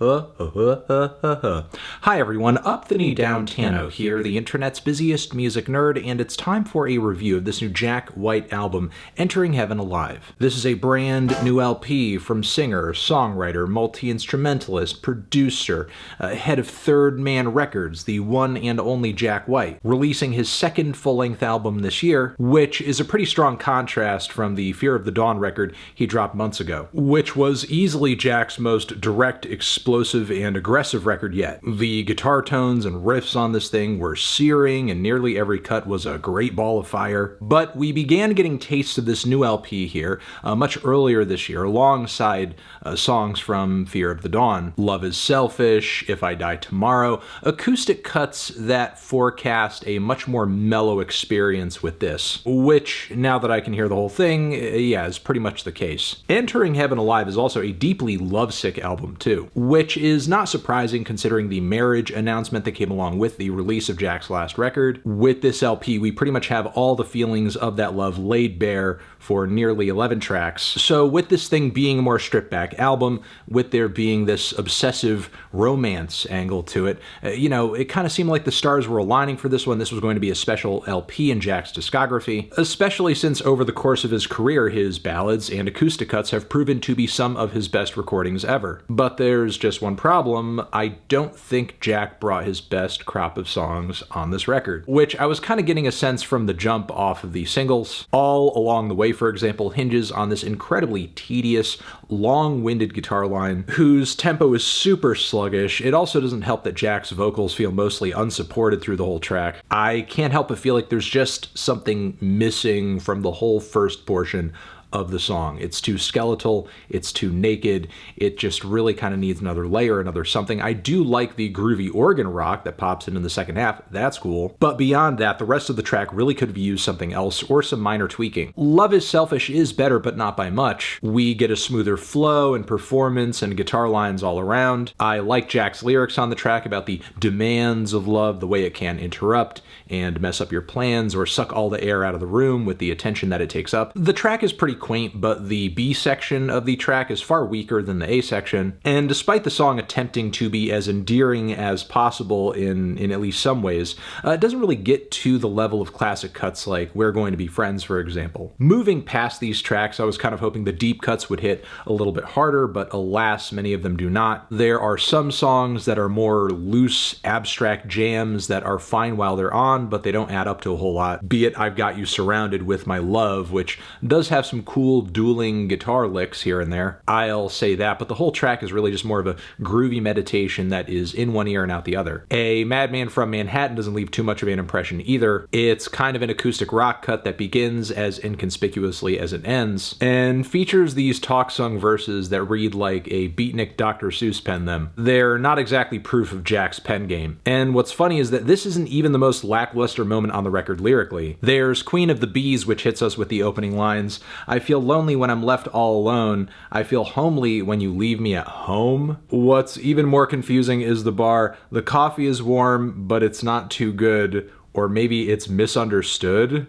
Hi everyone, Up the Knee Down Tano here, the internet's busiest music nerd, and it's time for a review of this new Jack White album, Entering Heaven Alive. This is a brand new LP from singer, songwriter, multi-instrumentalist, producer, head of Third Man Records, the one and only Jack White, releasing his second full-length album this year, which is a pretty strong contrast from the Fear of the Dawn record he dropped months ago, which was easily Jack's most direct, explosive and aggressive record yet. The guitar tones and riffs on this thing were searing, and nearly every cut was a great ball of fire. But we began getting tastes of this new LP here much earlier this year, alongside songs from Fear of the Dawn. Love is Selfish, If I Die Tomorrow, acoustic cuts that forecast a much more mellow experience with this, which, now that I can hear the whole thing, yeah, is pretty much the case. Entering Heaven Alive is also a deeply lovesick album too, which is not surprising considering the marriage announcement that came along with the release of Jack's last record. With this LP, we pretty much have all the feelings of that love laid bare for nearly 11 tracks. So with this thing being a more stripped back album, with there being this obsessive romance angle to it, it kind of seemed like the stars were aligning for this one. This was going to be a special LP in Jack's discography, especially since over the course of his career, his ballads and acoustic cuts have proven to be some of his best recordings ever. But there's just one problem. I don't think Jack brought his best crop of songs on this record, which I was kind of getting a sense from the jump off of the singles. All Along the Way, for example, hinges on this incredibly tedious, long-winded guitar line whose tempo is super sluggish. It also doesn't help that Jack's vocals feel mostly unsupported through the whole track. I can't help but feel like there's just something missing from the whole first portion of the song. It's too skeletal, it's too naked, it just really kind of needs another layer, another something. I do like the groovy organ rock that pops in the second half, that's cool. But beyond that, the rest of the track really could have used something else or some minor tweaking. Love is Selfish is better, but not by much. We get a smoother flow and performance and guitar lines all around. I like Jack's lyrics on the track about the demands of love, the way it can interrupt and mess up your plans or suck all the air out of the room with the attention that it takes up. The track is pretty quaint, but the B section of the track is far weaker than the A section, and despite the song attempting to be as endearing as possible in at least some ways, it doesn't really get to the level of classic cuts like We're Going to Be Friends, for example. Moving past these tracks, I was kind of hoping the deep cuts would hit a little bit harder, but alas, many of them do not. There are some songs that are more loose, abstract jams that are fine while they're on, but they don't add up to a whole lot. Be it I've Got You Surrounded with My Love, which does have some cool dueling guitar licks here and there. I'll say that, but the whole track is really just more of a groovy meditation that is in one ear and out the other. A Madman from Manhattan doesn't leave too much of an impression either. It's kind of an acoustic rock cut that begins as inconspicuously as it ends, and features these talk-sung verses that read like a beatnik Dr. Seuss penned them. They're not exactly proof of Jack's pen game. And what's funny is that this isn't even the most lackluster moment on the record lyrically. There's Queen of the Bees, which hits us with the opening lines. I feel lonely when I'm left all alone. I feel homely when you leave me at home. What's even more confusing is the bar, the coffee is warm, but it's not too good, or maybe it's misunderstood.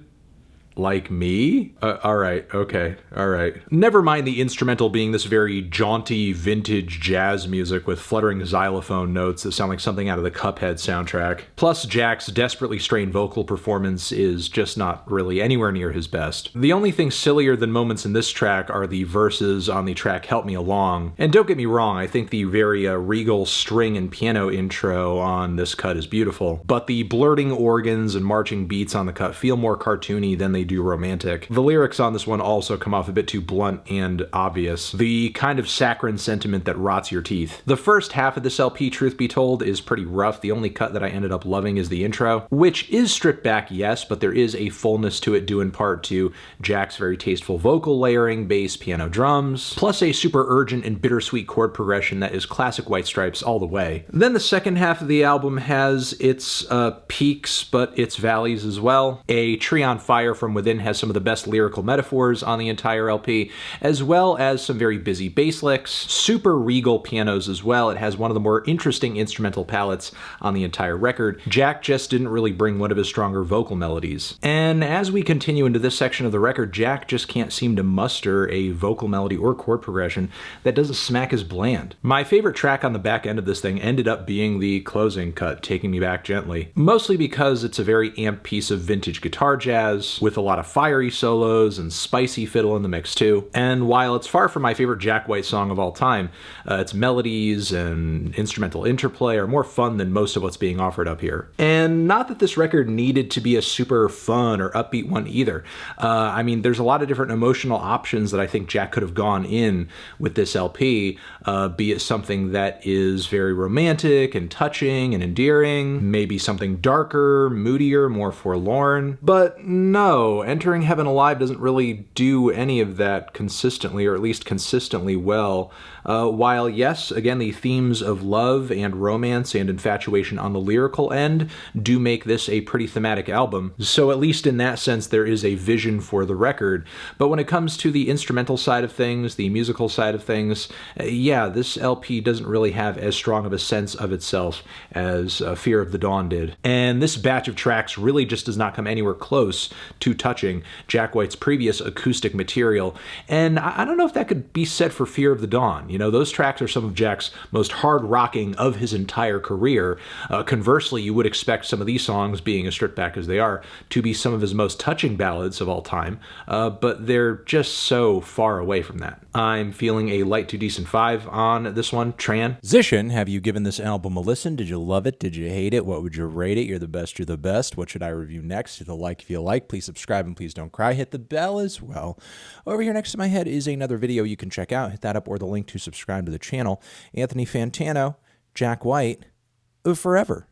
Like me? Alright, okay, alright. Never mind the instrumental being this very jaunty, vintage jazz music with fluttering xylophone notes that sound like something out of the Cuphead soundtrack. Plus, Jack's desperately strained vocal performance is just not really anywhere near his best. The only thing sillier than moments in this track are the verses on the track Help Me Along. And don't get me wrong, I think the very regal string and piano intro on this cut is beautiful, but the blurting organs and marching beats on the cut feel more cartoony than they do romantic. The lyrics on this one also come off a bit too blunt and obvious. The kind of saccharine sentiment that rots your teeth. The first half of this LP, truth be told, is pretty rough. The only cut that I ended up loving is the intro, which is stripped back, yes, but there is a fullness to it due in part to Jack's very tasteful vocal layering, bass, piano, drums, plus a super urgent and bittersweet chord progression that is classic White Stripes all the way. Then the second half of the album has its peaks, but its valleys as well. A Tree on Fire from Within has some of the best lyrical metaphors on the entire LP, as well as some very busy bass licks, super regal pianos as well. It has one of the more interesting instrumental palettes on the entire record. Jack just didn't really bring one of his stronger vocal melodies. And as we continue into this section of the record, Jack just can't seem to muster a vocal melody or chord progression that doesn't smack as bland. My favorite track on the back end of this thing ended up being the closing cut, Taking Me Back Gently, mostly because it's a very amped piece of vintage guitar jazz with a lot of fiery solos and spicy fiddle in the mix too. And while it's far from my favorite Jack White song of all time, its melodies and instrumental interplay are more fun than most of what's being offered up here. And not that this record needed to be a super fun or upbeat one either. I mean, there's a lot of different emotional options that I think Jack could have gone in with this LP, be it something that is very romantic and touching and endearing, maybe something darker, moodier, more forlorn. But no, Entering Heaven Alive doesn't really do any of that consistently, or at least consistently well. While yes, again, the themes of love and romance and infatuation on the lyrical end do make this a pretty thematic album, so at least in that sense there is a vision for the record. But when it comes to the instrumental side of things, the musical side of things, yeah, this LP doesn't really have as strong of a sense of itself as Fear of the Dawn did. And this batch of tracks really just does not come anywhere close to touching Jack White's previous acoustic material. And I don't know if that could be said for Fear of the Dawn. You know, those tracks are some of Jack's most hard-rocking of his entire career. Conversely, you would expect some of these songs, being as stripped back as they are, to be some of his most touching ballads of all time, but they're just so far away from that. I'm feeling a light to decent 5 on this one. Transition, have you given this album a listen? Did you love it? Did you hate it? What would you rate it? You're the best, you're the best. What should I review next? Hit the like if you like. Please subscribe and please don't cry. Hit the bell as well. Over here next to my head is another video you can check out. Hit that up or the link to subscribe to the channel. Anthony Fantano, Jack White, forever.